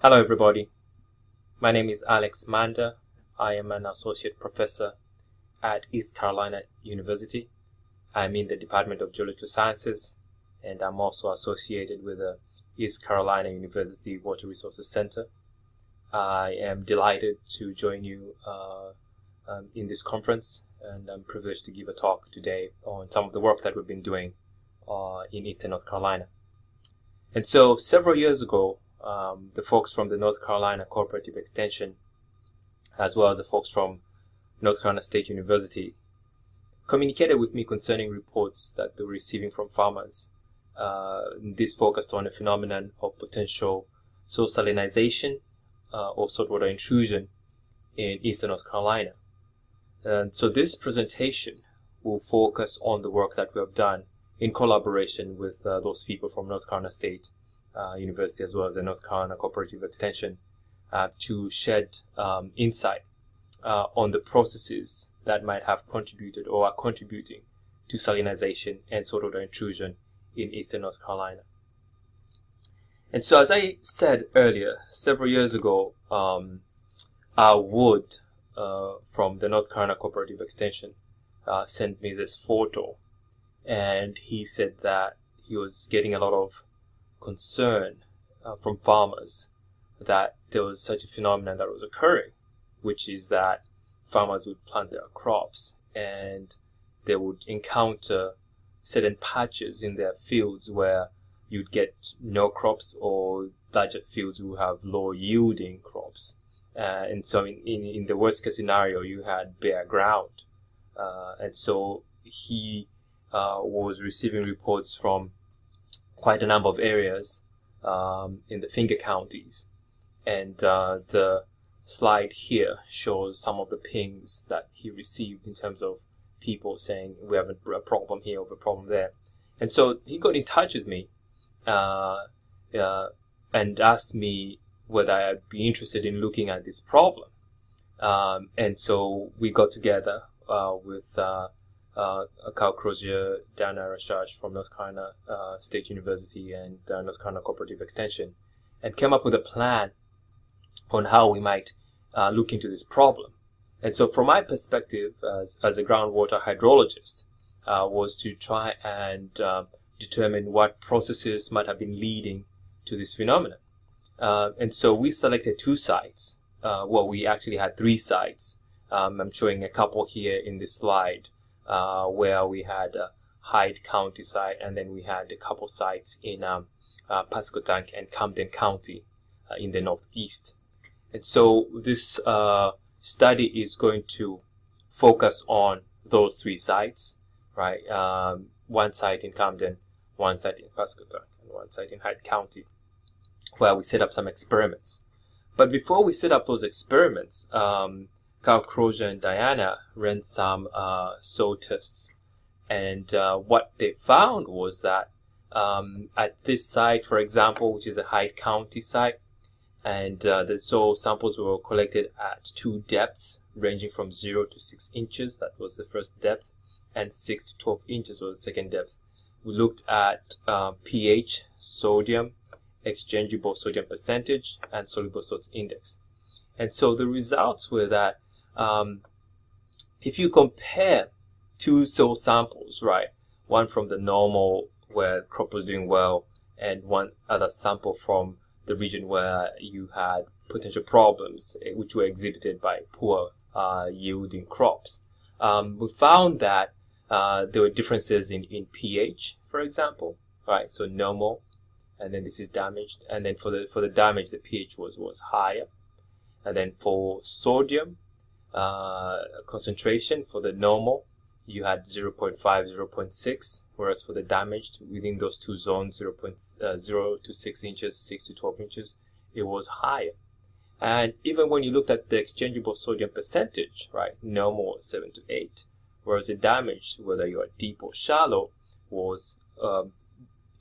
Hello everybody, my name is Alex Manda. I am an associate professor at East Carolina University. I'm in the Department of Geological Sciences, and I'm also associated with the East Carolina University Water Resources Center. I am delighted to join you in this conference, and I'm privileged to give a talk today on some of the work that we've been doing in Eastern North Carolina. And so several years ago, the folks from the North Carolina Cooperative Extension, as well as the folks from North Carolina State University, communicated with me concerning reports that they were receiving from farmers. This focused on a phenomenon of potential soil salinization or saltwater intrusion in Eastern North Carolina. And so this presentation will focus on the work that we have done in collaboration with those people from North Carolina State University, as well as the North Carolina Cooperative Extension, to shed insight on the processes that might have contributed or are contributing to salinization and saltwater intrusion in Eastern North Carolina. And so, as I said earlier, several years ago, Wood from the North Carolina Cooperative Extension sent me this photo, and he said that he was getting a lot of concern from farmers that there was such a phenomenon that was occurring, which is that farmers would plant their crops and they would encounter certain patches in their fields where you'd get no crops, or larger fields will have low yielding crops. And so in the worst case scenario, you had bare ground. And so he was receiving reports from quite a number of areas in the finger counties, and the slide here shows some of the pings that he received in terms of people saying we have a problem here or a problem there. And so he got in touch with me and asked me whether I'd be interested in looking at this problem. And so we got together with Carl Crozier, Dana Rashaj from North Carolina State University and North Carolina Cooperative Extension, and came up with a plan on how we might look into this problem. And so from my perspective as a groundwater hydrologist was to try and determine what processes might have been leading to this phenomenon. And so we selected two sites. Well, we actually had three sites. I'm showing a couple here in this slide. Where we had a Hyde County site, and then we had a couple sites in Pasquotank and Camden County in the northeast. And so this study is going to focus on those three sites, right? One site in Camden, one site in Pasquotank, and one site in Hyde County, where we set up some experiments. But before we set up those experiments, Carl Crozier and Diana ran some soil tests, and what they found was that at this site, for example, which is a Hyde County site, and the soil samples were collected at two depths ranging from 0 to 6 inches. That was the first depth, and 6 to 12 inches was the second depth. We looked at pH, sodium, exchangeable sodium percentage, and soluble salts index. And so the results were that if you compare two soil samples, right, one from the normal where the crop was doing well, and one other sample from the region where you had potential problems, which were exhibited by poor yielding crops, we found that there were differences in pH, for example, right? So normal, and then this is damaged, and then for the damage, the pH was higher. And then for sodium concentration, for the normal, you had 0.5, 0.6, whereas for the damaged, within those two zones, 0 to 6 inches, 6 to 12 inches, it was higher. And even when you looked at the exchangeable sodium percentage, right, normal was 7 to 8, whereas the damaged, whether you are deep or shallow, was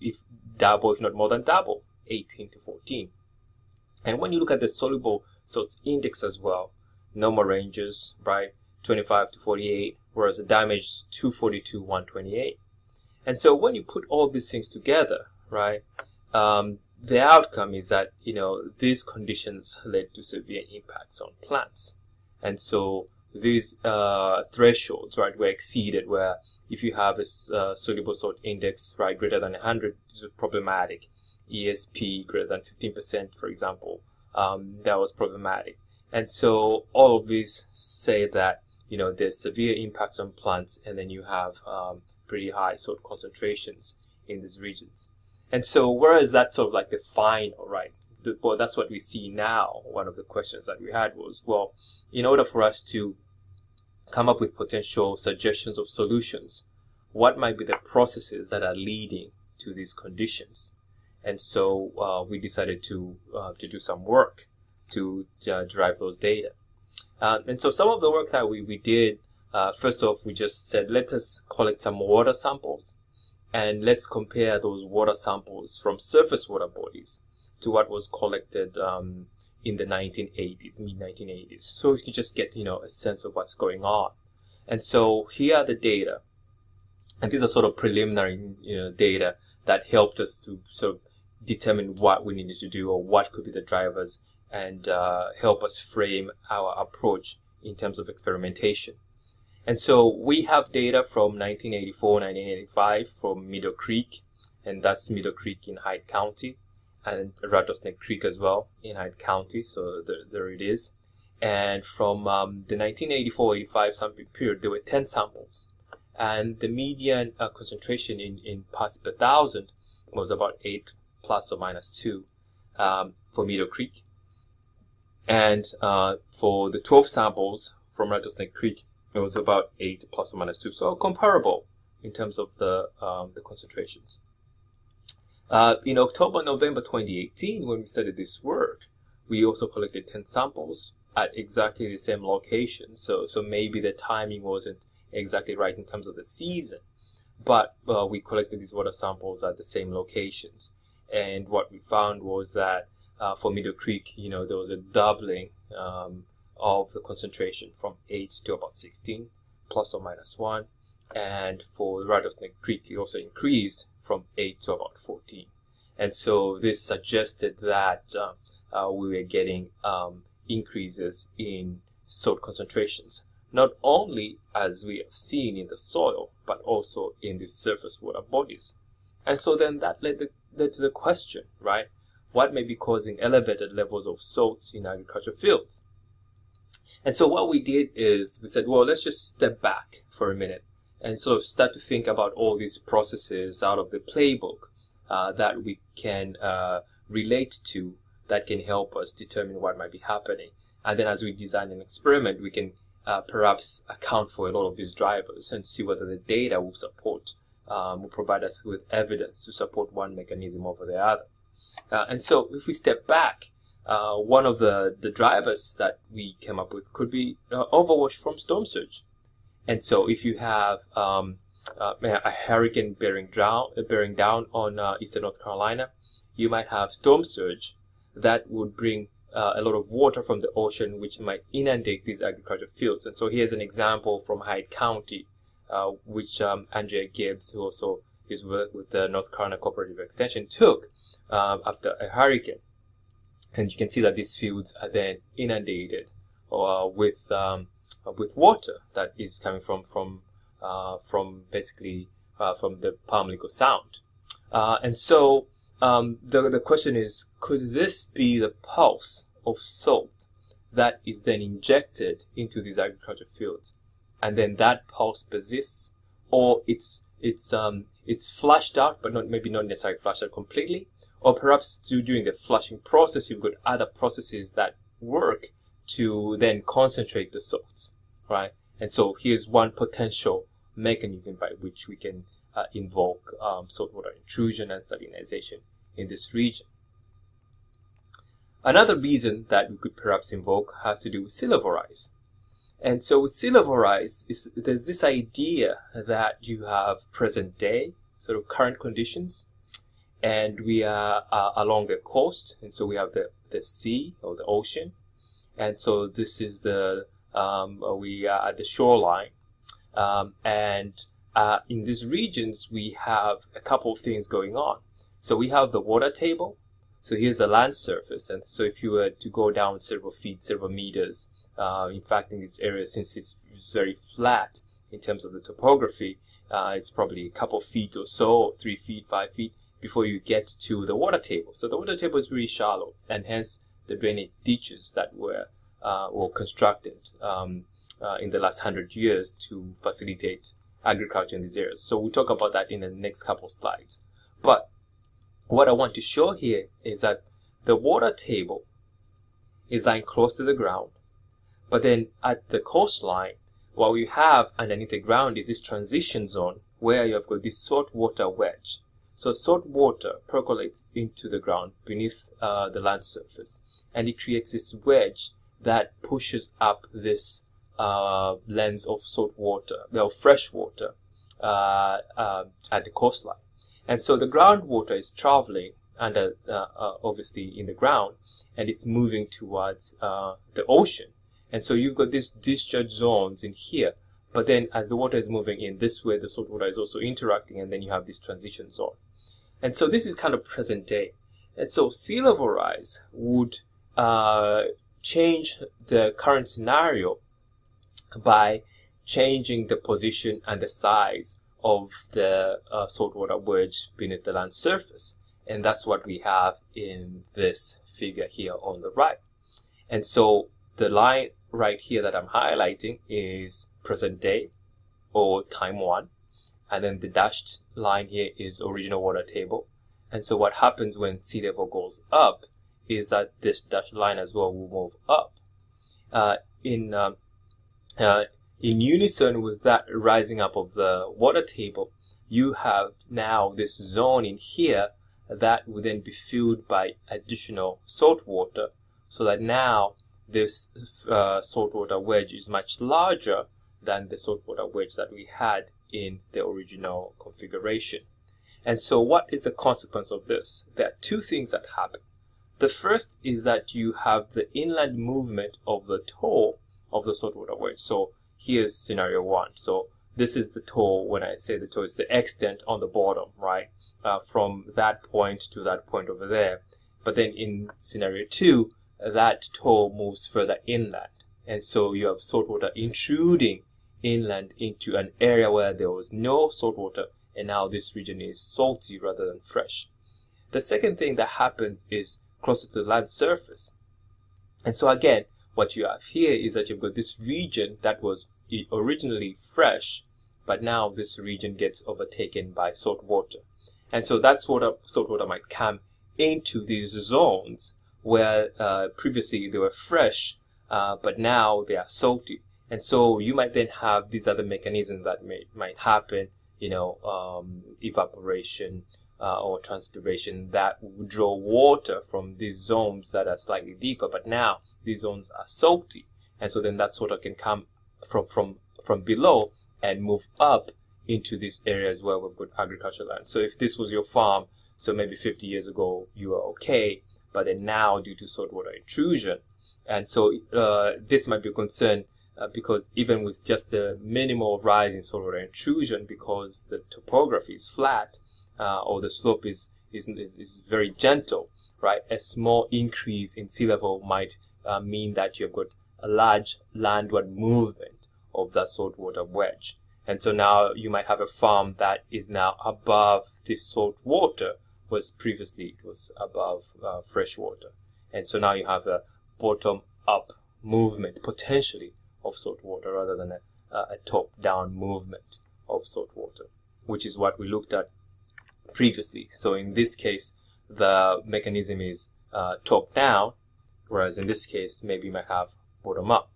if double, if not more than double, 18 to 14. And when you look at the soluble salts index as well, normal ranges, right, 25 to 48, whereas the damage 240 to 128. And so when you put all these things together, right, the outcome is that, these conditions led to severe impacts on plants. And so these thresholds, right, were exceeded, where if you have a soluble salt index, right, greater than 100, this was problematic. ESP greater than 15%, for example, that was problematic. And so all of these say that, there's severe impacts on plants, and then you have pretty high salt concentrations in these regions. And so whereas that's sort of like the final, right, well, that's what we see now. One of the questions that we had was, well, in order for us to come up with potential suggestions of solutions, what might be the processes that are leading to these conditions? And so we decided to do some work to derive those data. And so some of the work that we did, first off, we just said, let us collect some water samples, and let's compare those water samples from surface water bodies to what was collected in the 1980s, mid-1980s. So we can just get, a sense of what's going on. And so here are the data. And these are sort of preliminary, data that helped us to sort of determine what we needed to do or what could be the drivers, and help us frame our approach in terms of experimentation. And so we have data from 1984, 1985 from Meadow Creek, and that's Meadow Creek in Hyde County, and Rattlesnake Creek as well in Hyde County, so there it is. And from the 1984-85 sampling period, there were 10 samples, and the median concentration in parts per thousand was about 8 plus or minus 2 for Meadow Creek. And for the 12 samples from Rattlesnake Creek, it was about 8 plus or minus 2, so comparable in terms of the concentrations. In October, November 2018, when we started this work, we also collected 10 samples at exactly the same location. So maybe the timing wasn't exactly right in terms of the season, but we collected these water samples at the same locations. And what we found was that for Meadow Creek, there was a doubling of the concentration from 8 to about 16, plus or minus 1. And for Rattlesnake Creek, it also increased from 8 to about 14. And so this suggested that we were getting increases in salt concentrations, not only as we have seen in the soil, but also in the surface water bodies. And so then that led to the question, right? What may be causing elevated levels of salts in agriculture fields? And so what we did is we said, well, let's just step back for a minute and sort of start to think about all these processes out of the playbook that we can relate to, that can help us determine what might be happening. And then as we design an experiment, we can perhaps account for a lot of these drivers and see whether the data will support, will provide us with evidence to support one mechanism over the other. And so if we step back, one of the drivers that we came up with could be overwash from storm surge. And so if you have a hurricane bearing down on eastern North Carolina, you might have storm surge that would bring a lot of water from the ocean, which might inundate these agricultural fields. And so here's an example from Hyde County, which Andrea Gibbs, who also is with the North Carolina Cooperative Extension, took after a hurricane. And you can see that these fields are then inundated with water that is coming from basically from the Pamlico Sound. And so the question is, could this be the pulse of salt that is then injected into these agricultural fields, and then that pulse persists, or it's flushed out, but maybe not necessarily flushed out completely, or perhaps during the flushing process you've got other processes that work to then concentrate the salts, right? And so here's one potential mechanism by which we can invoke saltwater intrusion and salinization in this region. Another reason that we could perhaps invoke has to do with sea level rise. And so with sea level rise, there's this idea that you have present day, sort of current conditions, and we are along the coast, and so we have the sea or the ocean, and so this is we are at the shoreline, and in these regions we have a couple of things going on. So we have the water table, So here's a land surface, and so if you were to go down several feet, several meters, in fact in this area, since it's very flat in terms of the topography, it's probably a couple feet or so, 3 feet, 5 feet, before you get to the water table. So the water table is really shallow, and hence the drainage ditches that were constructed in the last 100 years to facilitate agriculture in these areas. So we'll talk about that in the next couple slides. But what I want to show here is that the water table is lying close to the ground, but then at the coastline, what we have underneath the ground is this transition zone where you have got this saltwater wedge. So salt water percolates into the ground beneath the land surface, and it creates this wedge that pushes up this lens of salt water, well, fresh water at the coastline. And so the groundwater is traveling under, obviously in the ground, and it's moving towards the ocean. And so you've got these discharge zones in here, but then as the water is moving in this way, the salt water is also interacting, and then you have this transition zone. And so this is kind of present day. And so sea level rise would change the current scenario by changing the position and the size of the saltwater wedge beneath the land surface. And that's what we have in this figure here on the right. And so the line right here that I'm highlighting is present day, or time 1. And then the dashed line here is original water table. And so what happens when sea level goes up is that this dashed line as well will move up. In unison with that rising up of the water table, you have now this zone in here that will then be filled by additional salt water, so that now this saltwater wedge is much larger than the saltwater wedge that we had in the original configuration. And so what is the consequence of this? There are two things that happen. The first is that you have the inland movement of the toe of the saltwater wedge. So here's scenario 1. So this is the toe. When I say the toe, it's the extent on the bottom, right? From that point to that point over there. But then in scenario 2, that toe moves further inland. And so you have saltwater intruding inland into an area where there was no saltwater, and now this region is salty rather than fresh. The second thing that happens is closer to the land surface. And so again, what you have here is that you've got this region that was originally fresh, but now this region gets overtaken by salt water. And so that's salt water might come into these zones where previously they were fresh, but now they are salty. And so you might then have these other mechanisms that might happen, you know, evaporation or transpiration, that would draw water from these zones that are slightly deeper, but now these zones are salty. And so then that water can come from below and move up into these areas where we've got agricultural land. So if this was your farm, so maybe 50 years ago you were okay, but then now due to saltwater intrusion, and so this might be a concern because even with just a minimal rise in saltwater intrusion, because the topography is flat or the slope is very gentle, right? A small increase in sea level might mean that you've got a large landward movement of that saltwater wedge. And so now you might have a farm that is now above this salt water, whereas previously it was above fresh water. And so now you have a bottom-up movement, potentially, of salt water rather than a top-down movement of salt water, which is what we looked at previously. So in this case, the mechanism is top-down, whereas in this case, maybe you might have bottom-up.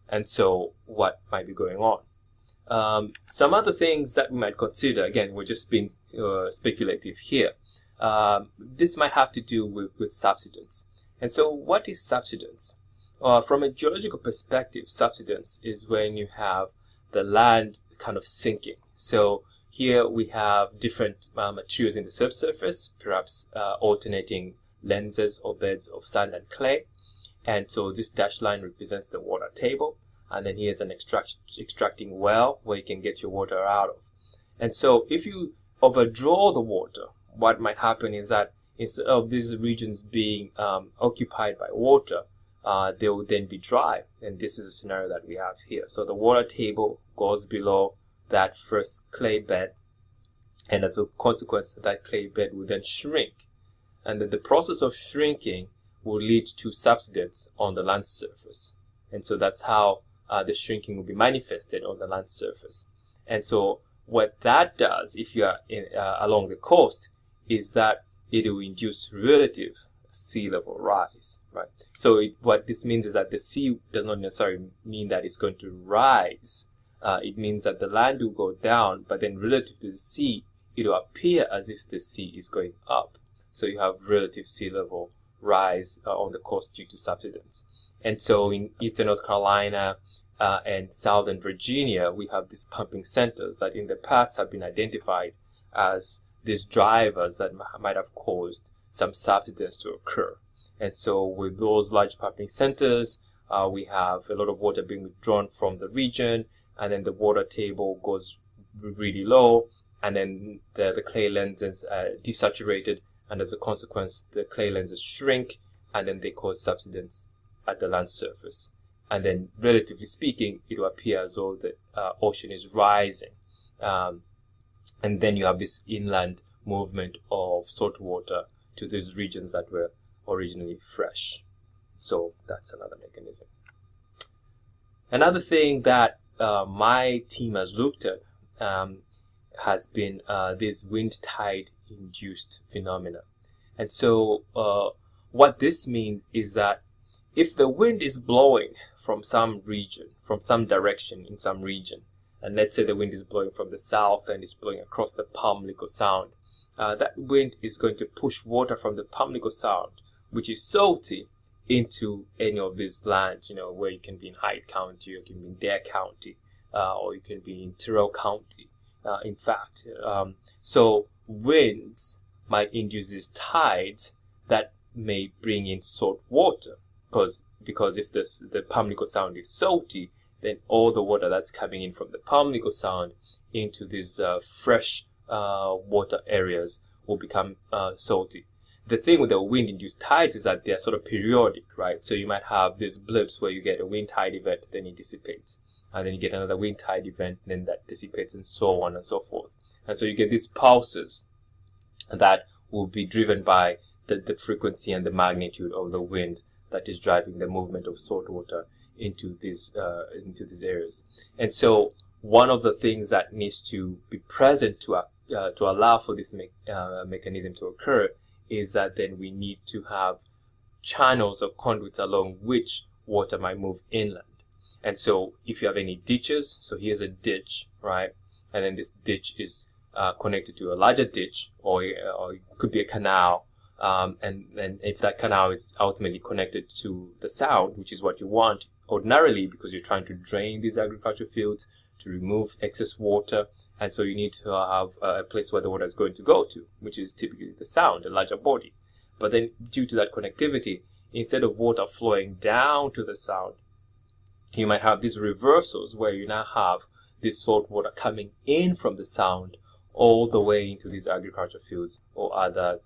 And so what might be going on? Some other things that we might consider, again, we're just being speculative here. This might have to do with subsidence. And so what is subsidence? From a geological perspective, subsidence is when you have the land kind of sinking. So here we have different materials in the subsurface, perhaps alternating lenses or beds of sand and clay. And so this dashed line represents the water table. And then here's an extracting well where you can get your water out of. And so if you overdraw the water, what might happen is that instead of these regions being occupied by water, they will then be dry. And this is a scenario that we have here. So the water table goes below that first clay bed, and as a consequence, that clay bed will then shrink. And then the process of shrinking will lead to subsidence on the land surface. And so that's how the shrinking will be manifested on the land surface. And so what that does, if you are along the coast, is that it will induce relative sea level rise, right? So what this means is that the sea does not necessarily mean that it's going to rise. It means that the land will go down, but then relative to the sea, it will appear as if the sea is going up. So you have relative sea level rise on the coast due to subsidence. And so in eastern North Carolina and southern Virginia, we have these pumping centers that in the past have been identified as these drivers that might have caused some subsidence to occur. And so with those large pumping centers, we have a lot of water being withdrawn from the region, and then the water table goes really low, and then the clay lenses are desaturated, and as a consequence, the clay lenses shrink, and then they cause subsidence at the land surface. And then, relatively speaking, it will appear as though the ocean is rising. And then you have this inland movement of salt water to these regions that were originally fresh. So that's another mechanism. Another thing that my team has looked at has been this wind tide induced phenomena. And so what this means is that if the wind is blowing from some region, from some direction in some region, and let's say the wind is blowing from the south and is blowing across the Pamlico Sound, that wind is going to push water from the Pamlico Sound, which is salty, into any of these lands, you know, where you can be in Hyde County, or you can be in Dare County, or you can be in Tyrrell County, in fact. So winds might induce these tides that may bring in salt water, because if the Pamlico Sound is salty, then all the water that's coming in from the Pamlico Sound into these fresh water areas will become salty. The thing with the wind-induced tides is that they're sort of periodic, right? So you might have these blips where you get a wind tide event, then it dissipates. And then you get another wind tide event, then that dissipates, and so on and so forth. And so you get these pulses that will be driven by the frequency and the magnitude of the wind that is driving the movement of salt water into these areas. And so one of the things that needs to be present to allow for this mechanism to occur is that then we need to have channels or conduits along which water might move inland. And so if you have any ditches, so here's a ditch, right? And then this ditch is connected to a larger ditch, or it could be a canal. And then if that canal is ultimately connected to the sound, which is what you want ordinarily, because you're trying to drain these agricultural fields to remove excess water, and so you need to have a place where the water is going to go to, which is typically the sound, a larger body. But then due to that connectivity, instead of water flowing down to the sound, you might have these reversals where you now have this salt water coming in from the sound all the way into these agricultural fields or other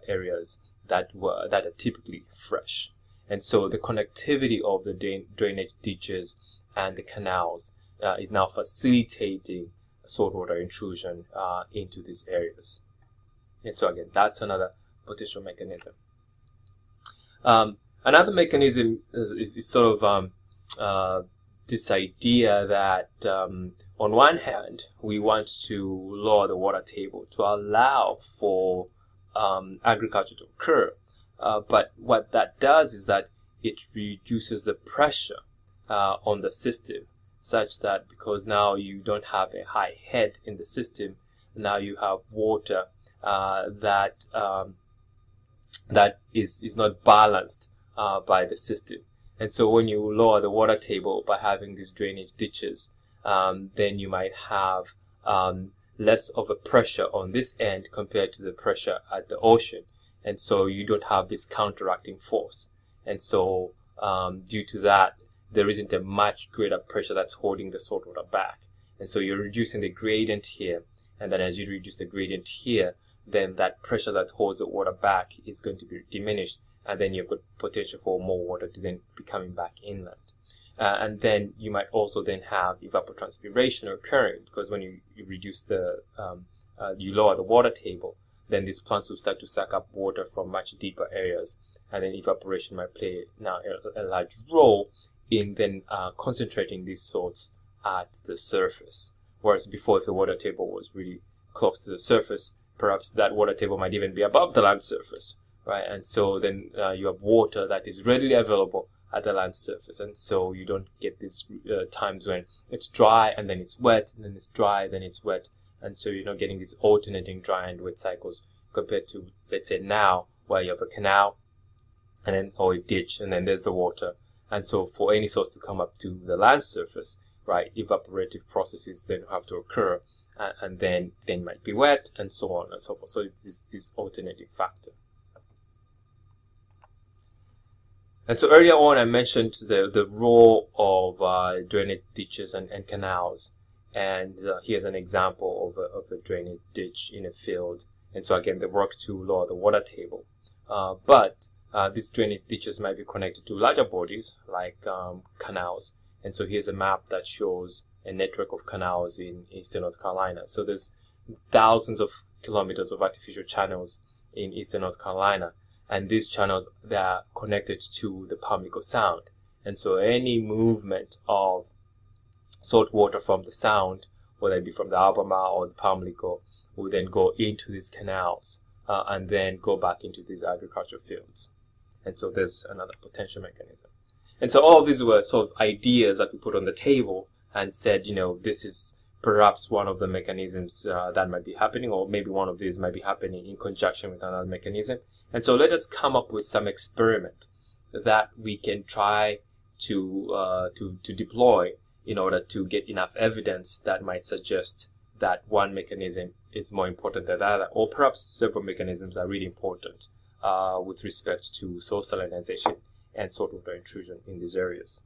areas that are typically fresh. And so the connectivity of the drainage ditches and the canals is now facilitating saltwater intrusion into these areas. And so again, that's another potential mechanism. Another mechanism is sort of this idea that on one hand, we want to lower the water table to allow for agriculture to occur. But what that does is that it reduces the pressure on the system, such that because now you don't have a high head in the system, now you have water that is not balanced by the system. And so when you lower the water table by having these drainage ditches, then you might have less of a pressure on this end compared to the pressure at the ocean. And so you don't have this counteracting force. And so due to that, there isn't a much greater pressure that's holding the saltwater back. And so you're reducing the gradient here. And then as you reduce the gradient here, then that pressure that holds the water back is going to be diminished, and then you've got potential for more water to then be coming back inland. And then you might also then have evapotranspiration occurring, because when you reduce you lower the water table, then these plants will start to suck up water from much deeper areas, and then evaporation might play now a large role in then concentrating these salts at the surface. Whereas before, if the water table was really close to the surface, perhaps that water table might even be above the land surface, right? And so then you have water that is readily available at the land surface, and so you don't get these times when it's dry and then it's wet, and then it's dry, then it's wet, and so you're not getting these alternating dry and wet cycles compared to, let's say, now, where you have a canal and then or a ditch, and then there's the water, and so for any source to come up to the land surface, right, evaporative processes then have to occur, and then they might be wet, and so on and so forth. So it's this alternating factor. And so earlier on, I mentioned the role of drainage ditches and canals. And here's an example of a drainage ditch in a field. And so again, they work to lower the water table. But these drainage ditches might be connected to larger bodies like canals. And so here's a map that shows a network of canals in eastern North Carolina. So there's thousands of kilometers of artificial channels in eastern North Carolina. And these channels, they are connected to the Pamlico Sound. And so any movement of salt water from the Sound, whether it be from the Albemarle or the Pamlico, will then go into these canals and then go back into these agricultural fields. And so there's another potential mechanism. And so all of these were sort of ideas that we put on the table and said, you know, this is perhaps one of the mechanisms that might be happening, or maybe one of these might be happening in conjunction with another mechanism. And so let us come up with some experiment that we can try to deploy in order to get enough evidence that might suggest that one mechanism is more important than the other, or perhaps several mechanisms are really important with respect to soil salinization and saltwater intrusion in these areas.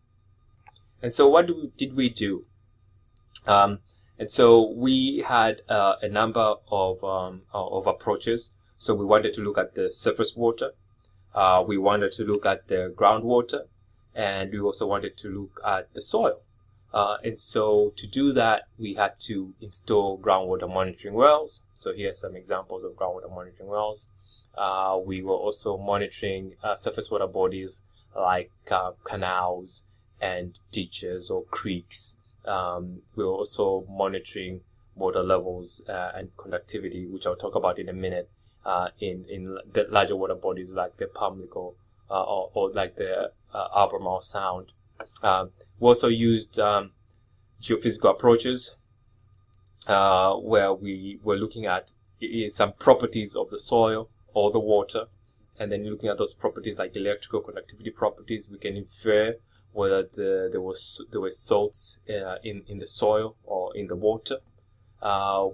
And so what did we do? And so we had a number of approaches. So we wanted to look at the surface water, we wanted to look at the groundwater, and we also wanted to look at the soil. And so to do that, we had to install groundwater monitoring wells. So here are some examples of groundwater monitoring wells. We were also monitoring surface water bodies like canals and ditches or creeks. We were also monitoring water levels and conductivity, which I'll talk about in a minute, in the larger water bodies like the Pamlico or like the Albemarle Sound. We also used geophysical approaches where we were looking at some properties of the soil or the water, and then looking at those properties like electrical conductivity properties. We can infer whether there were salts in the soil or in the water.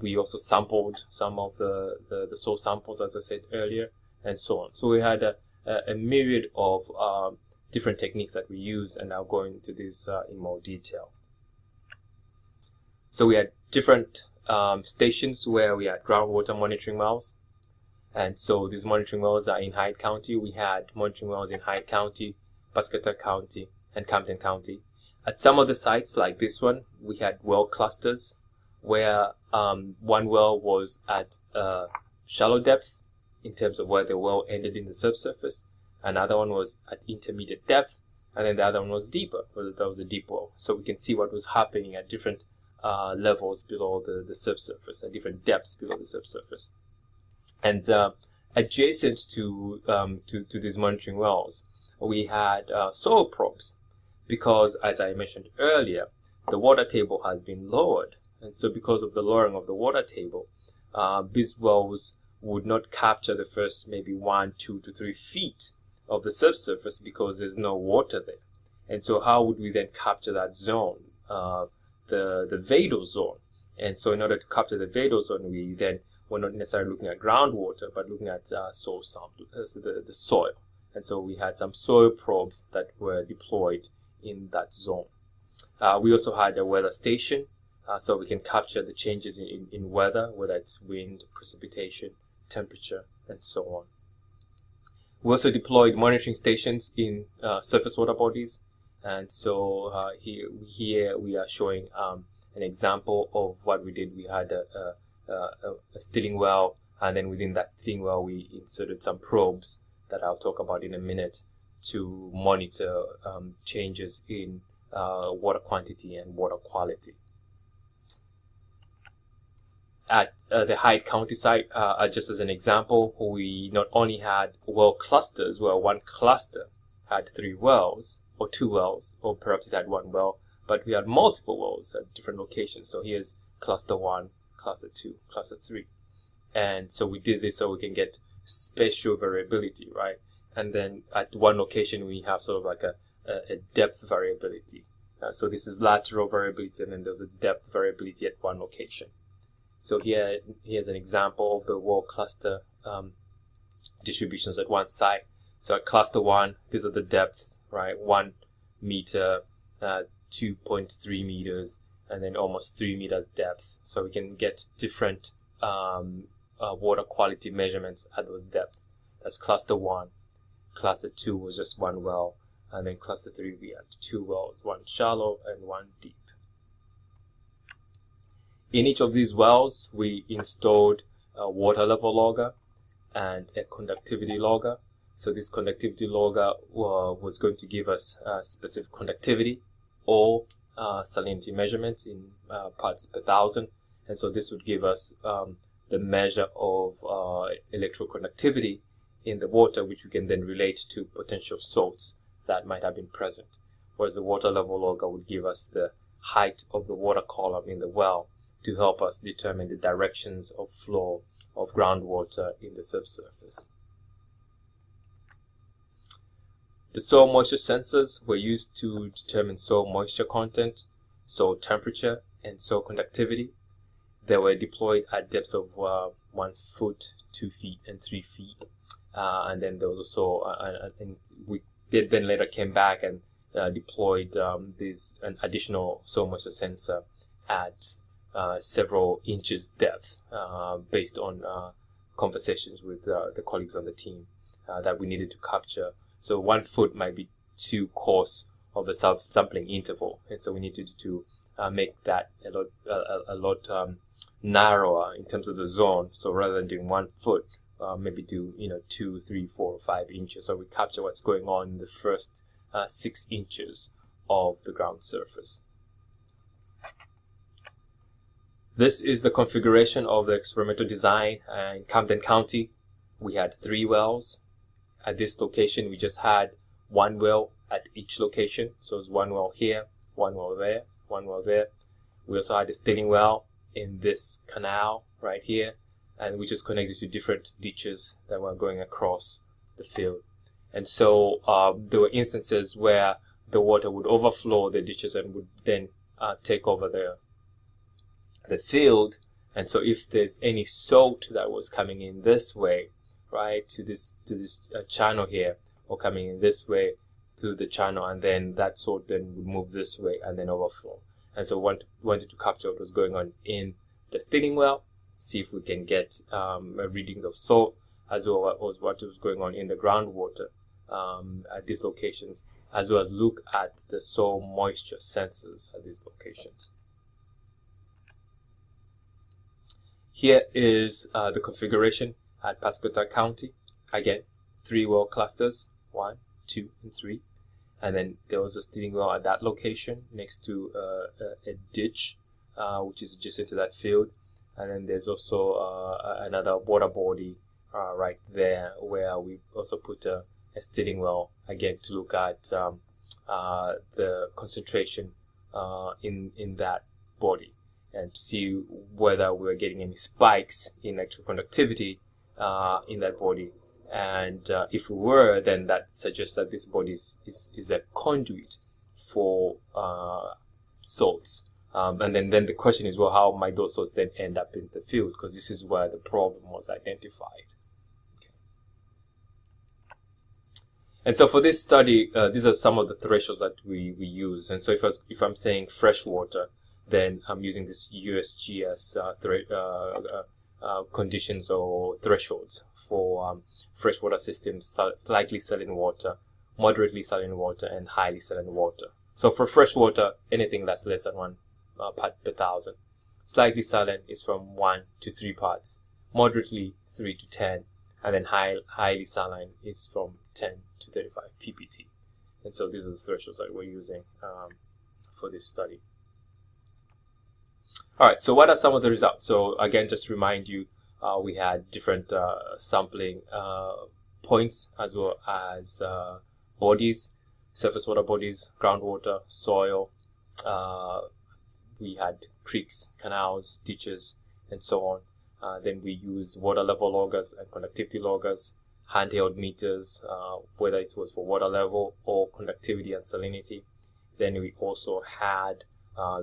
We also sampled some of the soil samples, as I said earlier, and so on. So we had a myriad of different techniques that we use, and I'll go into this in more detail. So we had different stations where we had groundwater monitoring wells, and so these monitoring wells are in Hyde County. We had monitoring wells in Hyde County, Pascagoula County, and Camden County. At some of the sites, like this one, we had well clusters where one well was at shallow depth in terms of where the well ended in the subsurface. Another one was at intermediate depth, and then the other one was deeper, whether that was a deep well. So we can see what was happening at different levels below the subsurface, at different depths below the subsurface. And adjacent to these monitoring wells, we had soil probes, because, as I mentioned earlier, the water table has been lowered. And so because of the lowering of the water table, these wells would not capture the first maybe 1, 2 to 3 feet of the subsurface because there's no water there. And so how would we then capture that zone, the vadal zone? And so in order to capture the vadal zone, we then were not necessarily looking at groundwater, but looking at soil samples, the soil. And so we had some soil probes that were deployed in that zone. We also had a weather station, so we can capture the changes in weather, whether it's wind, precipitation, temperature, and so on. We also deployed monitoring stations in surface water bodies, and so here we are showing an example of what we did. We had a stilling well, and then within that stilling well we inserted some probes that I'll talk about in a minute to monitor changes in water quantity and water quality. At the Hyde County site, just as an example, we not only had well clusters where one cluster had 3 wells or 2 wells, or perhaps it had 1 well, but we had multiple wells at different locations. So here's cluster 1, cluster 2, cluster 3. And so we did this so we can get spatial variability, right? And then at one location we have sort of like a depth variability. So this is lateral variability, and then there's a depth variability at one location. So here's an example of the well cluster distributions at one site. So at cluster 1, these are the depths, right? 1 meter, 2.3 meters, and then almost 3 meters depth. So we can get different water quality measurements at those depths. That's cluster 1. Cluster 2 was just 1 well, and then cluster 3 we had 2 wells, 1 shallow and 1 deep. In each of these wells, we installed a water level logger and a conductivity logger. So this conductivity logger was going to give us specific conductivity or salinity measurements in parts per thousand. And so this would give us the measure of electroconductivity in the water, which we can then relate to potential salts that might have been present. Whereas the water level logger would give us the height of the water column in the well to help us determine the directions of flow of groundwater in the subsurface. The soil moisture sensors were used to determine soil moisture content, soil temperature, and soil conductivity. They were deployed at depths of 1 foot, 2 feet, and 3 feet. And then there was also, we then later came back and deployed an additional soil moisture sensor at several inches depth, based on conversations with the colleagues on the team that we needed to capture. So 1 foot might be too coarse of a sampling interval, and so we needed to make that a lot narrower in terms of the zone. So rather than doing 1 foot, maybe do 2, 3, 4, 5 inches. So we capture what's going on in the first 6 inches of the ground surface. This is the configuration of the experimental design in Camden County. We had 3 wells. At this location, we just had 1 well at each location. So it's 1 well here, 1 well there, 1 well there. We also had a stilling well in this canal right here, and which is connected to different ditches that were going across the field. And so there were instances where the water would overflow the ditches and would then take over the field. And so if there's any salt that was coming in this way, right, to this channel here, or coming in this way to the channel, and then that salt then would move this way and then overflow. And so wanted to capture what was going on in the stilling well, see if we can get readings of salt, as well as what was going on in the groundwater at these locations, as well as look at the soil moisture sensors at these locations. Here is the configuration at Pascagoula County. Again, 3 well clusters, 1, 2, and 3. And then there was a stilling well at that location next to a ditch, which is adjacent to that field. And then there's also another water body right there, where we also put a stilling well, again, to look at the concentration in that body, and see whether we're getting any spikes in electroconductivity in that body. And if we were, then that suggests that this body is a conduit for salts. And then the question is, well, how might those salts then end up in the field? Because this is where the problem was identified. Okay. And so for this study, these are some of the thresholds that we use. And so if I'm saying fresh water, then I'm using this USGS conditions or thresholds for freshwater systems: slightly saline water, moderately saline water, and highly saline water. So for freshwater, anything that's less than 1 part per thousand. Slightly saline is from 1 to 3 parts, moderately 3 to 10, and then highly saline is from 10 to 35 ppt. And so these are the thresholds that we're using for this study. All right, so what are some of the results? So again, just to remind you, we had different sampling points as well as bodies, surface water bodies, groundwater, soil. We had creeks, canals, ditches, and so on. Then we used water level loggers and conductivity loggers, handheld meters, whether it was for water level or conductivity and salinity. Then we also had,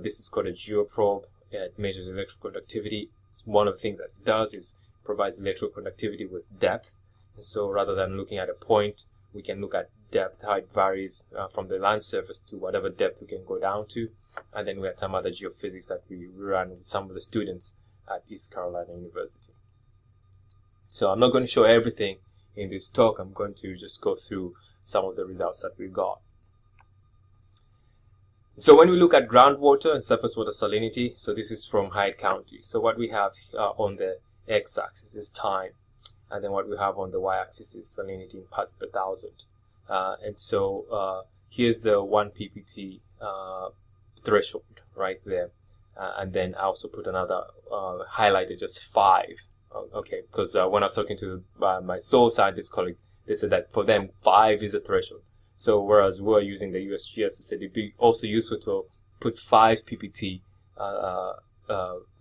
this is called a geoprobe. It measures electrical conductivity. It's one of the things that it does is provides electrical conductivity with depth. And so rather than looking at a point, we can look at depth, how it varies from the land surface to whatever depth we can go down to. And then we had some other geophysics that we ran with some of the students at East Carolina University. So I'm not going to show everything in this talk. I'm going to just go through some of the results that we got. So when we look at groundwater and surface water salinity, so this is from Hyde County. So what we have on the x-axis is time, and then what we have on the y-axis is salinity in parts per thousand. And so here's the 1 ppt threshold right there. And then I also put another highlighted just 5. Okay, because when I was talking to my soil scientist colleagues, they said that for them 5 is a threshold. So whereas we're using the USGS, they said it'd be also useful to put 5 ppt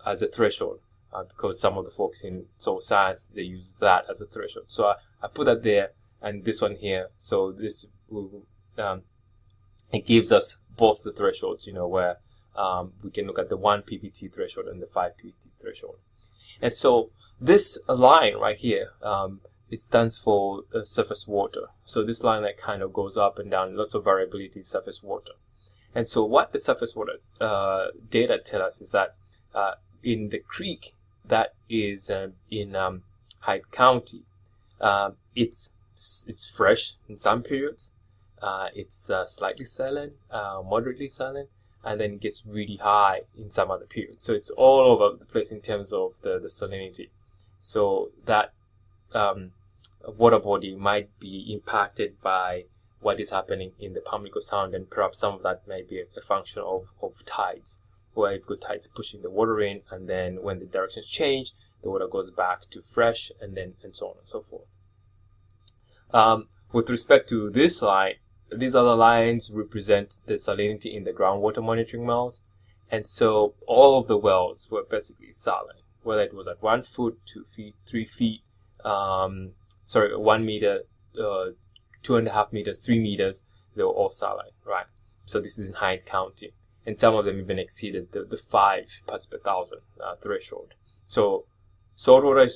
as a threshold, because some of the folks in soil science, they use that as a threshold. So I put that there, and this one here. So this it gives us both the thresholds, you know, where we can look at the 1 ppt threshold and the 5 ppt threshold. And so this line right here, it stands for surface water. So this line that kind of goes up and down, lots of variability, surface water. And so what the surface water data tell us is that in the creek that is in Hyde County, it's fresh in some periods, it's slightly saline, moderately saline, and then it gets really high in some other periods. So it's all over the place in terms of the salinity. So that water body might be impacted by what is happening in the Pamlico Sound, and perhaps some of that may be a function of tides, where you've got tides pushing the water in, and then when the directions change, the water goes back to fresh, and so on and so forth. With respect to this line, these other lines represent the salinity in the groundwater monitoring wells, and so all of the wells were basically saline, whether it was at 1 foot, 2 feet, 3 feet, 1 meter, 2.5 meters, 3 meters, they were all saline, right? So this is in Hyde County, and some of them even exceeded the 5 parts per thousand threshold. So saltwater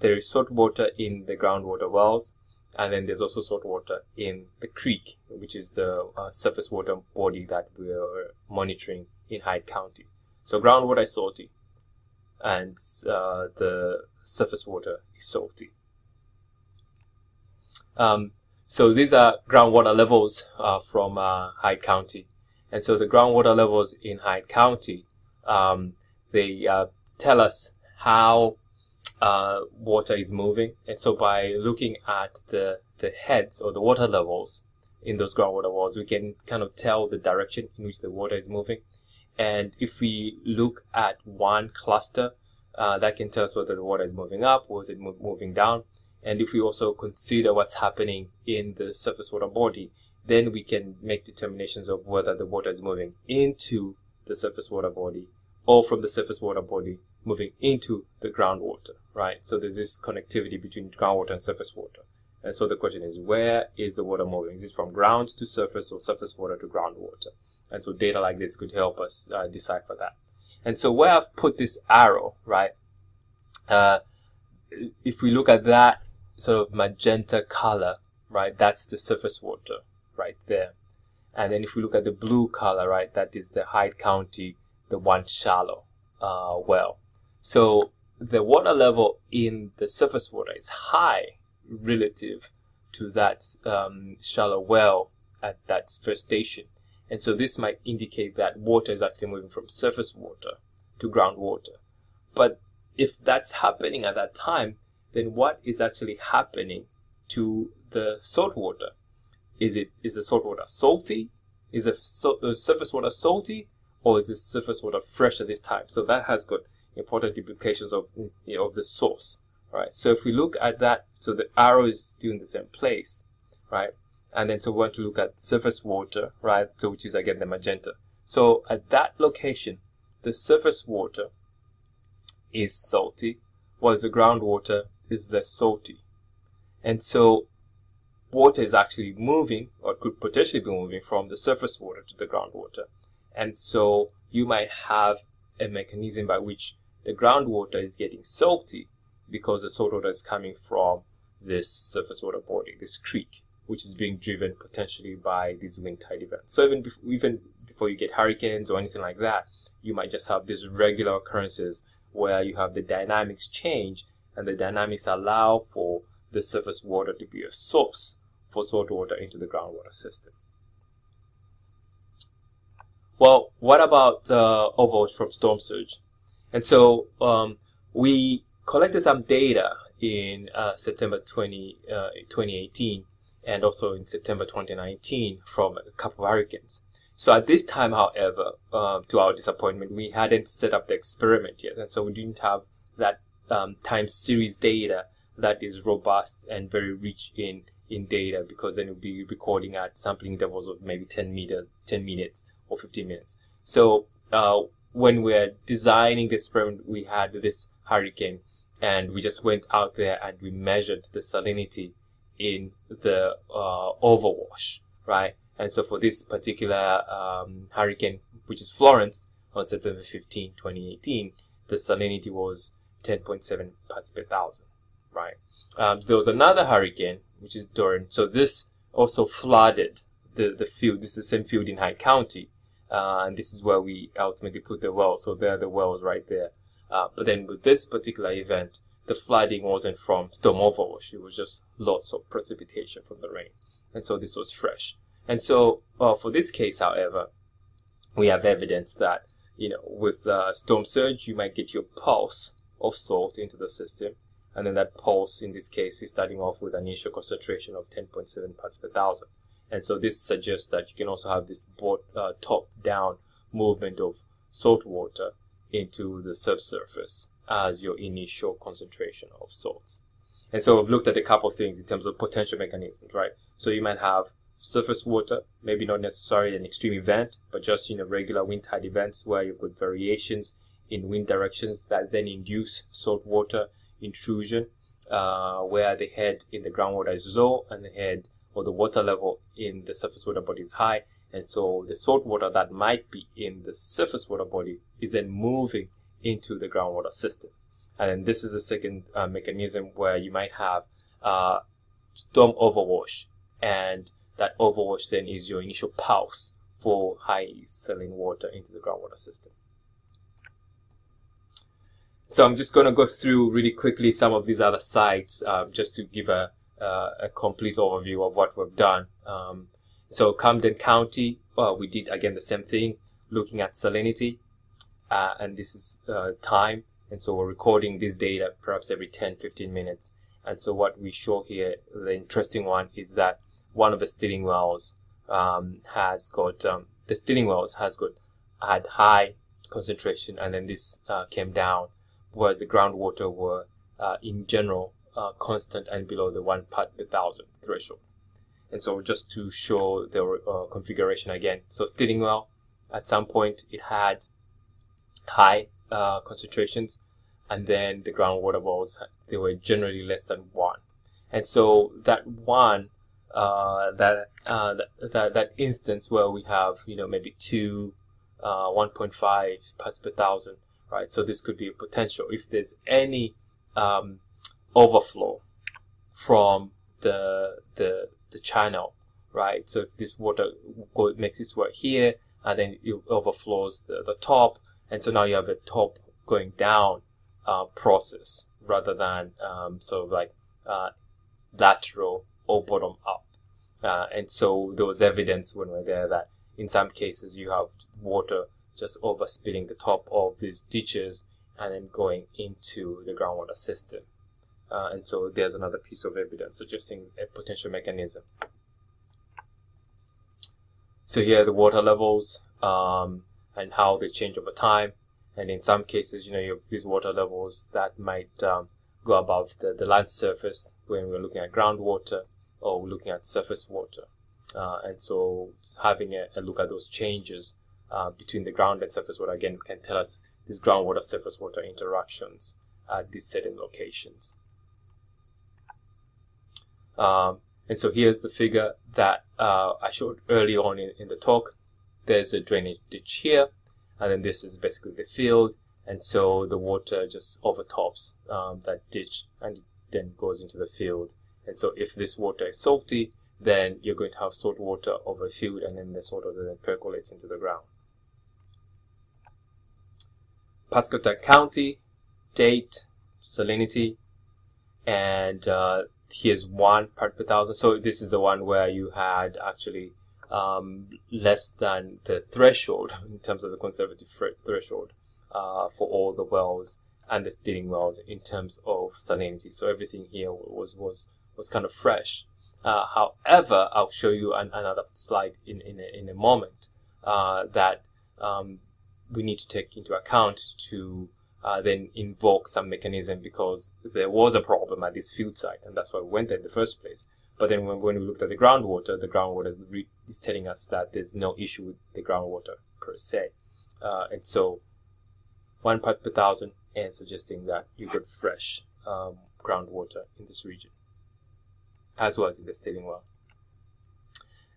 there is salt water in the groundwater wells, and then there's also salt water in the creek, which is the surface water body that we're monitoring in Hyde County. So groundwater is salty, and the surface water is salty. So these are groundwater levels from Hyde County, and so the groundwater levels in Hyde County, they tell us how water is moving. And so by looking at the heads or the water levels in those groundwater wells, we can kind of tell the direction in which the water is moving. And if we look at one cluster, that can tell us whether the water is moving up or is it moving down. And if we also consider what's happening in the surface water body, then we can make determinations of whether the water is moving into the surface water body or from the surface water body moving into the groundwater, right? So there's this connectivity between groundwater and surface water. And so the question is, where is the water moving? Is it from ground to surface or surface water to groundwater? And so data like this could help us decipher that. And so where I've put this arrow, right, if we look at that sort of magenta color, right, that's the surface water right there. And then if we look at the blue color, right, that is the Hyde County, the one shallow well. So the water level in the surface water is high relative to that shallow well at that first station. And so this might indicate that water is actually moving from surface water to groundwater. But if that's happening at that time, then what is actually happening to the salt water? Is the salt water salty? Is the surface water salty, or is the surface water fresh at this time? So that has got important implications of the source, right? So if we look at that, so the arrow is still in the same place, right? And then so we want to look at surface water, right? So which is again the magenta. So at that location, the surface water is salty, whereas the groundwater is less salty. And so water is actually moving, or could potentially be moving, from the surface water to the groundwater. And so you might have a mechanism by which the groundwater is getting salty because the salt water is coming from this surface water body, this creek, which is being driven potentially by these wind tide events. So even before you get hurricanes or anything like that, you might just have these regular occurrences where you have the dynamics change, and the dynamics allow for the surface water to be a source for salt water into the groundwater system. Well, what about overwash from storm surge? And so we collected some data in September 2018 and also in September 2019 from a couple of hurricanes. So at this time, however, to our disappointment, we hadn't set up the experiment yet, and so we didn't have that time series data that is robust and very rich in data, because then we'll be recording at sampling intervals of maybe 10 minutes or 15 minutes. So when we're designing the experiment, we had this hurricane, and we just went out there and we measured the salinity in the overwash, right? And so for this particular hurricane, which is Florence, on September 15, 2018, the salinity was 10.7 parts per thousand, right? There was another hurricane, which is Dorian. So this also flooded the field. This is the same field in Hyde County, and this is where we ultimately put the well. So there are the wells right there. But then with this particular event, the flooding wasn't from storm overwash. It was just lots of precipitation from the rain. And so this was fresh. And so for this case, however, we have evidence that, with storm surge, you might get your pulse of salt into the system. And then that pulse, in this case, is starting off with an initial concentration of 10.7 parts per thousand. And so this suggests that you can also have this top-down movement of salt water into the subsurface as your initial concentration of salts. And so we've looked at a couple of things in terms of potential mechanisms, right? So you might have surface water, maybe not necessarily an extreme event, but just regular wind tide events where you've got variations in wind directions that then induce saltwater intrusion, where the head in the groundwater is low and the head or the water level in the surface water body is high. And so the salt water that might be in the surface water body is then moving into the groundwater system. And then this is the second mechanism where you might have storm overwash, and that overwash then is your initial pulse for high saline water into the groundwater system. So I'm just going to go through really quickly some of these other sites just to give a complete overview of what we've done. So Camden County, we did again the same thing, looking at salinity, and this is time. And so we're recording this data perhaps every 10-15 minutes. And so what we show here, the interesting one, is that one of the stilling wells had high concentration, and then this came down, whereas the groundwater were in general constant and below the 1 part per thousand threshold. And so just to show the configuration again, so stilling well, at some point it had high concentrations, and then the groundwater wells, they were generally less than 1. And so that one, that instance where we have maybe 2, 1.5 parts per thousand, right? So this could be a potential if there's any overflow from the channel, right? So if this water makes its way here, and then it overflows the top, and so now you have a top going down process rather than sort of like lateral or bottom up. And so there was evidence when we were there that in some cases you have water just overspilling the top of these ditches and then going into the groundwater system. And so there's another piece of evidence suggesting a potential mechanism. So here are the water levels and how they change over time. And in some cases, you know, you have these water levels that might go above the land surface when we're looking at groundwater or we're looking at surface water. And so having a look at those changes between the ground and surface water, again, can tell us these groundwater surface water interactions at these certain locations. And so here's the figure that I showed early on in the talk. There's a drainage ditch here, and then this is basically the field, and so the water just overtops that ditch and then goes into the field. And so if this water is salty, then you're going to have salt water over a field, and then the salt water then percolates into the ground. Pascoe County, date, salinity, and here's 1 part per thousand. So this is the one where you had actually less than the threshold in terms of the conservative threshold for all the wells and the steering wells in terms of salinity. So everything here was kind of fresh. However, I'll show you another slide in a moment that we need to take into account to then invoke some mechanism, because there was a problem at this field site, and that's why we went there in the first place. But then when we looked at the groundwater is telling us that there's no issue with the groundwater per se. And so 1 part per thousand, and suggesting that you got fresh groundwater in this region, as well as in the steering well.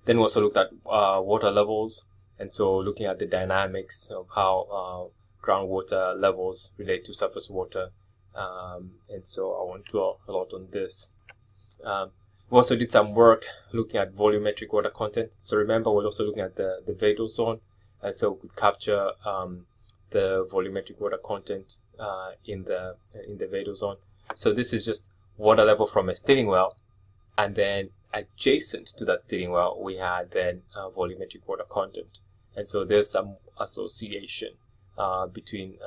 Then we also looked at water levels, and so looking at the dynamics of how groundwater levels relate to surface water, and so I won't dwell a lot on this. We also did some work looking at volumetric water content. So remember, we're also looking at the Vadel zone, and so we could capture the volumetric water content in the Vadel zone. So this is just water level from a steering well, and then adjacent to that steering well, we had then volumetric water content. And so there's some association between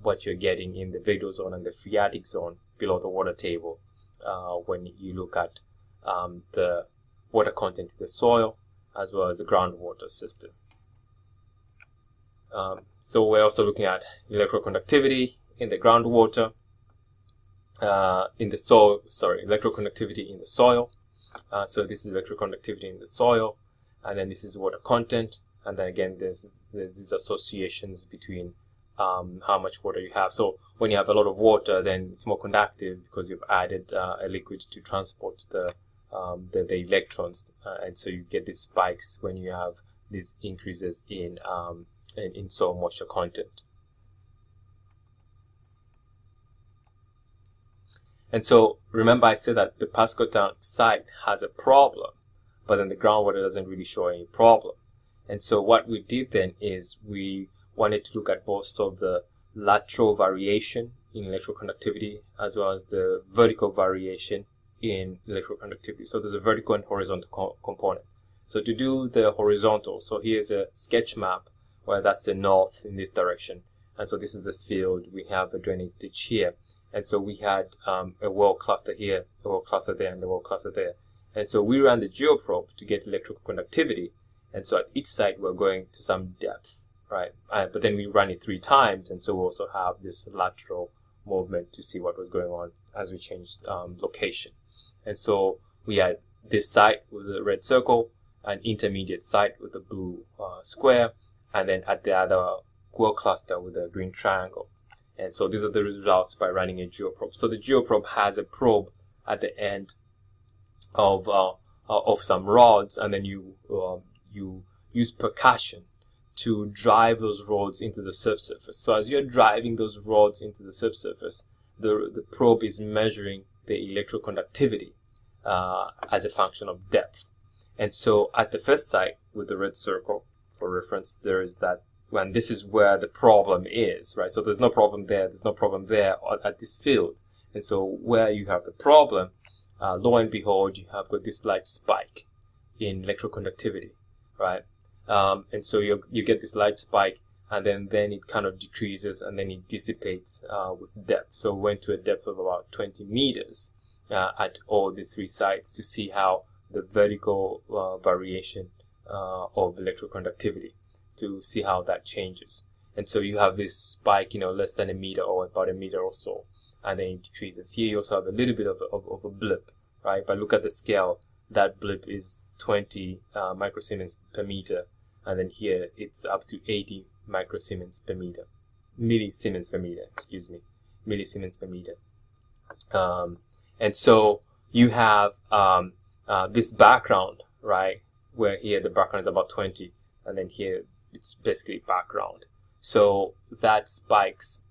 what you're getting in the Vadel zone and the phreatic zone below the water table when you look at the water content in the soil as well as the groundwater system. So we're also looking at electroconductivity in the groundwater, in the soil, electroconductivity in the soil. So this is electroconductivity in the soil, and then this is water content, and then again there's these associations between how much water you have. So when you have a lot of water, then it's more conductive because you've added a liquid to transport the electrons, and so you get these spikes when you have these increases in soil moisture content. And so remember, I said that the Pascoe Tank site has a problem, but then the groundwater doesn't really show any problem. And so what we did then is we wanted to look at both of the lateral variation in electroconductivity as well as the vertical variation in electroconductivity. So there's a vertical and horizontal component. So to do the horizontal, so here's a sketch map where that's the north in this direction, and so this is the field. We have a drainage ditch here, and so we had a well cluster here, a well cluster there, and a well cluster there. And so we ran the geoprobe to get electrical conductivity, and so at each site we're going to some depth, right? But then we ran it 3 times, and so we also have this lateral movement to see what was going on as we changed location. And so we had this site with the red circle, an intermediate site with the blue square, and then at the other well cluster with a green triangle. And so these are the results by running a geoprobe. So the geoprobe has a probe at the end of some rods, and then you use percussion to drive those rods into the subsurface. So as you're driving those rods into the subsurface, the probe is measuring the electroconductivity as a function of depth. And so at the first site with the red circle, for reference, there is that when this is where the problem is, right? So there's no problem there, there's no problem there at this field. And so where you have the problem, lo and behold, you have got this light spike in electroconductivity, right? And so you get this light spike, and then it kind of decreases, and then it dissipates with depth. So we went to a depth of about 20 meters at all these three sites to see how the vertical variation of electroconductivity, to see how that changes. And so you have this spike, less than a meter or about a meter or so, and then it decreases. Here you also have a little bit of a blip, right? But look at the scale. That blip is 20 microsiemens per meter, and then here it's up to 80 microsiemens per meter, millisiemens per meter, excuse me, millisiemens per meter. And so you have this background, right, where here the background is about 20, and then here it's basically background. So that spikes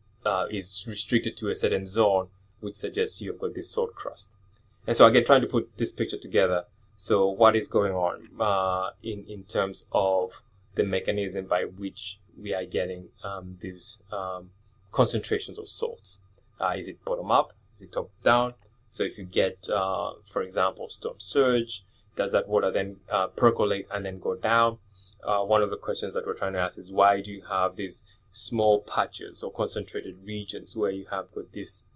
is restricted to a certain zone, which suggests you've got this salt crust. And so again, trying to put this picture together. So what is going on in terms of the mechanism by which we are getting these concentrations of salts? Is it bottom up? Is it top down? So if you get, for example, storm surge, does that water then percolate and then go down? One of the questions that we're trying to ask is, why do you have these small patches or concentrated regions where you have got this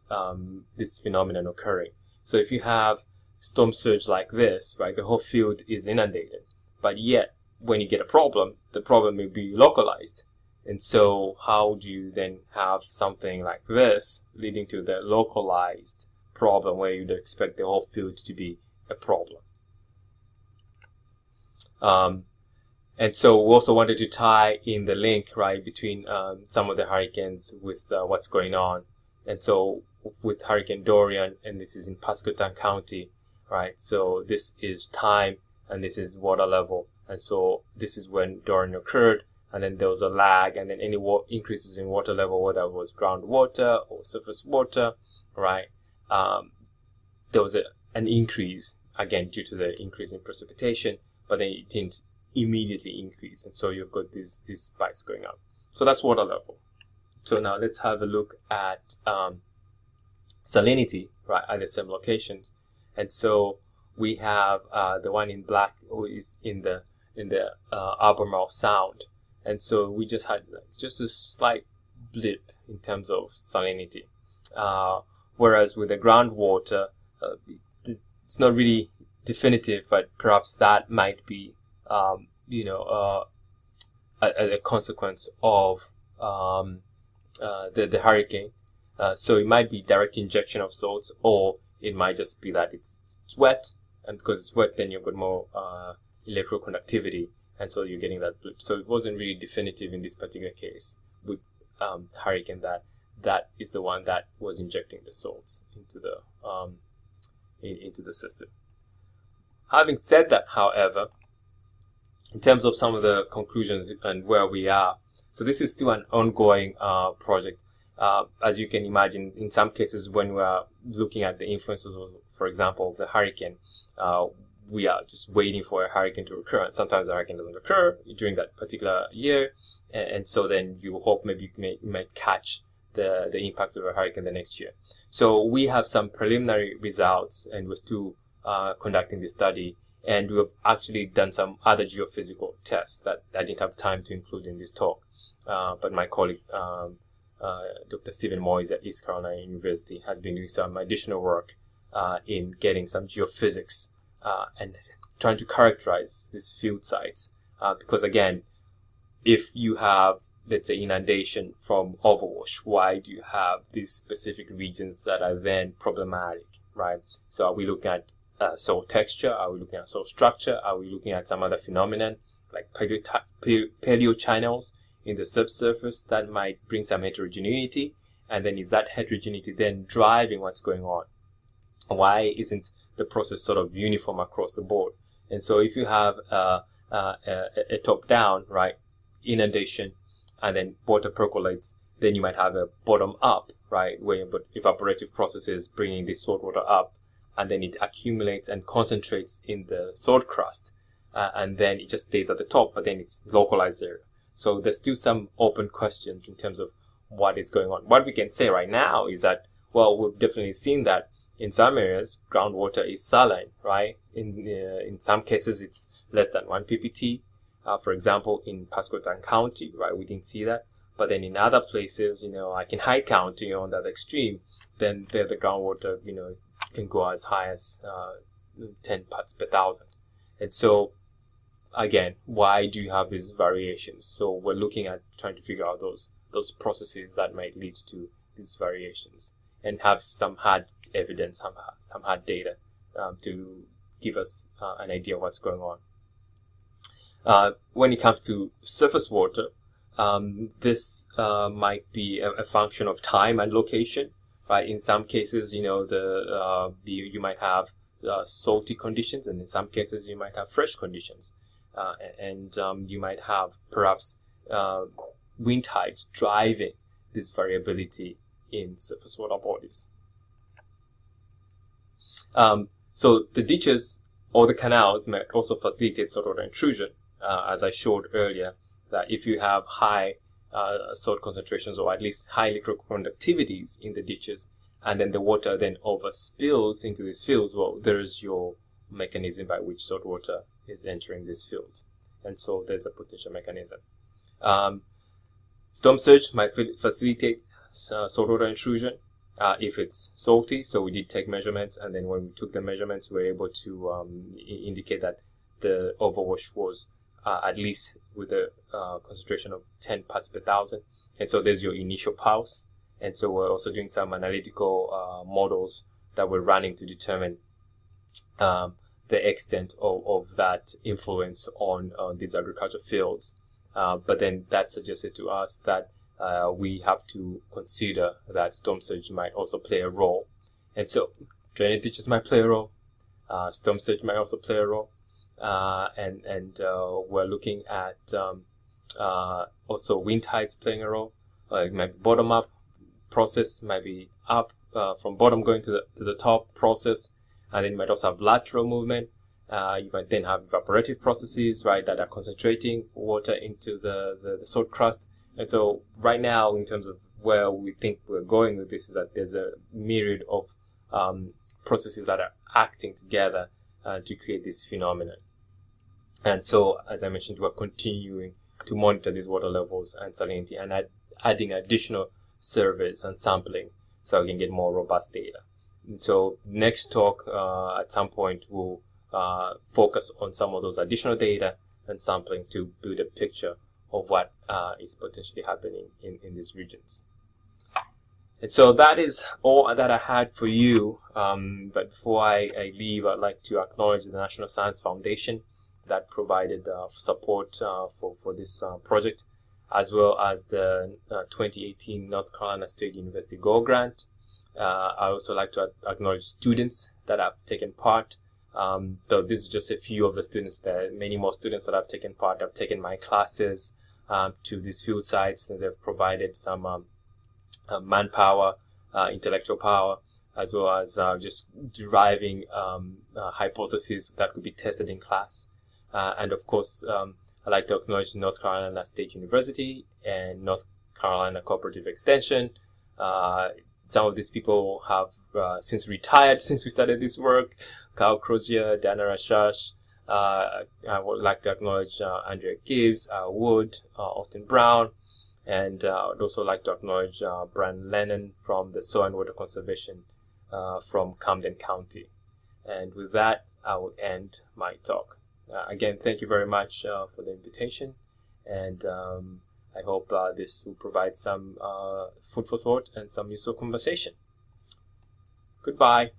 this phenomenon occurring? So if you have storm surge like this, right, the whole field is inundated, but yet when you get a problem, the problem may be localized. And so how do you then have something like this leading to the localized problem where you'd expect the whole field to be a problem? And so we also wanted to tie in the link, right, between some of the hurricanes with what's going on. And so with Hurricane Dorian, and this is in Pasquotank County, right? So this is time, and this is water level. And so this is when Dorian occurred, and then there was a lag, and then any increases in water level, whether it was groundwater or surface water, right? There was an increase, again, due to the increase in precipitation, but then it didn't immediately increase. And so you've got these spikes going up. So that's water level. So now let's have a look at salinity, right, at the same locations. And so we have the one in black is in the Albemarle Sound. And so we just had just a slight blip in terms of salinity. Whereas with the groundwater, it's not really definitive, but perhaps that might be, a consequence of the hurricane. So it might be direct injection of salts, or it might just be that it's wet, and because it's wet, then you've got more electroconductivity, and so you're getting that blip. So it wasn't really definitive in this particular case with hurricane that is the one that was injecting the salts into the system. Having said that, however, in terms of some of the conclusions and where we are, so this is still an ongoing project. As you can imagine, in some cases when we are looking at the influences of, for example, the hurricane, we are just waiting for a hurricane to occur, and sometimes the hurricane doesn't occur during that particular year, and so then you hope maybe you might catch the impacts of a hurricane the next year. So we have some preliminary results, and we're still conducting this study, and we've actually done some other geophysical tests that I didn't have time to include in this talk, but my colleague Dr. Stephen Moyes at East Carolina University has been doing some additional work in getting some geophysics and trying to characterize these field sites, because again, if you have, let's say, inundation from overwash, why do you have these specific regions that are then problematic, right? So are we looking at soil texture? Are we looking at soil structure? Are we looking at some other phenomenon like paleochannels in the subsurface that might bring some heterogeneity? And then is that heterogeneity then driving what's going on? Why isn't the process sort of uniform across the board? And so if you have a top-down, right, inundation, and then water percolates, then you might have a bottom-up, right, where evaporative processes bringing this salt water up, and then it accumulates and concentrates in the salt crust, and then it just stays at the top, but then it's localized area. So there's still some open questions in terms of what is going on. What we can say right now is that, well, we've definitely seen that in some areas, groundwater is saline, right? In some cases, it's less than 1 ppt. For example, in Pasquotan County, right? We didn't see that. But then in other places, like in Hyde County, on the other extreme, then there the groundwater, can go as high as 10 parts per thousand. And so, again, why do you have these variations? So we're looking at trying to figure out those processes that might lead to these variations, and have some hard evidence, some hard data to give us an idea of what's going on. When it comes to surface water, this might be a function of time and location, right? In some cases, you might have salty conditions, and in some cases you might have fresh conditions, and you might have perhaps wind tides driving this variability in surface water bodies. So the ditches or the canals might also facilitate saltwater intrusion, as I showed earlier, that if you have high salt concentrations, or at least high electrical conductivities in the ditches, and then the water then overspills into these fields, well, there's your mechanism by which salt water is entering this field. And so there's a potential mechanism. Storm surge might facilitate saltwater intrusion if it's salty. So we did take measurements, and then when we took the measurements, we were able to indicate that the overwash was at least with a concentration of 10 parts per thousand. And so there's your initial pulse. And so we're also doing some analytical models that we're running to determine the extent of that influence on these agricultural fields. But then that suggested to us that we have to consider that storm surge might also play a role. And so drainage ditches might play a role. Storm surge might also play a role. And we're looking at also wind tides playing a role. It might be bottom up process, might be up from bottom going to the top process, and then you might also have lateral movement. You might then have evaporative processes, right, that are concentrating water into the salt crust. And so right now, in terms of where we think we're going with this, is that there's a myriad of processes that are acting together to create this phenomenon. And so, as I mentioned, we're continuing to monitor these water levels and salinity, and adding additional surveys and sampling so we can get more robust data. And so next talk at some point will focus on some of those additional data and sampling to build a picture of what is potentially happening in these regions. And so that is all that I had for you. But before I leave, I'd like to acknowledge the National Science Foundation that provided support for this project, as well as the 2018 North Carolina State University Gold Grant. I also like to acknowledge students that have taken part. Though this is just a few of the students. There are many more students that have taken part. Have taken my classes to these field sites, and they've provided some manpower, intellectual power, as well as just deriving hypotheses that could be tested in class. And of course, I'd like to acknowledge North Carolina State University and North Carolina Cooperative Extension. Some of these people have since retired since we started this work. Kyle Crozier, Dana Rashash. I would like to acknowledge Andrea Gibbs, Wood, Austin Brown, and I would also like to acknowledge Brian Lennon from the Soil and Water Conservation from Camden County. And with that, I will end my talk. Again, thank you very much for the invitation, and I hope this will provide some food for thought and some useful conversation. Goodbye.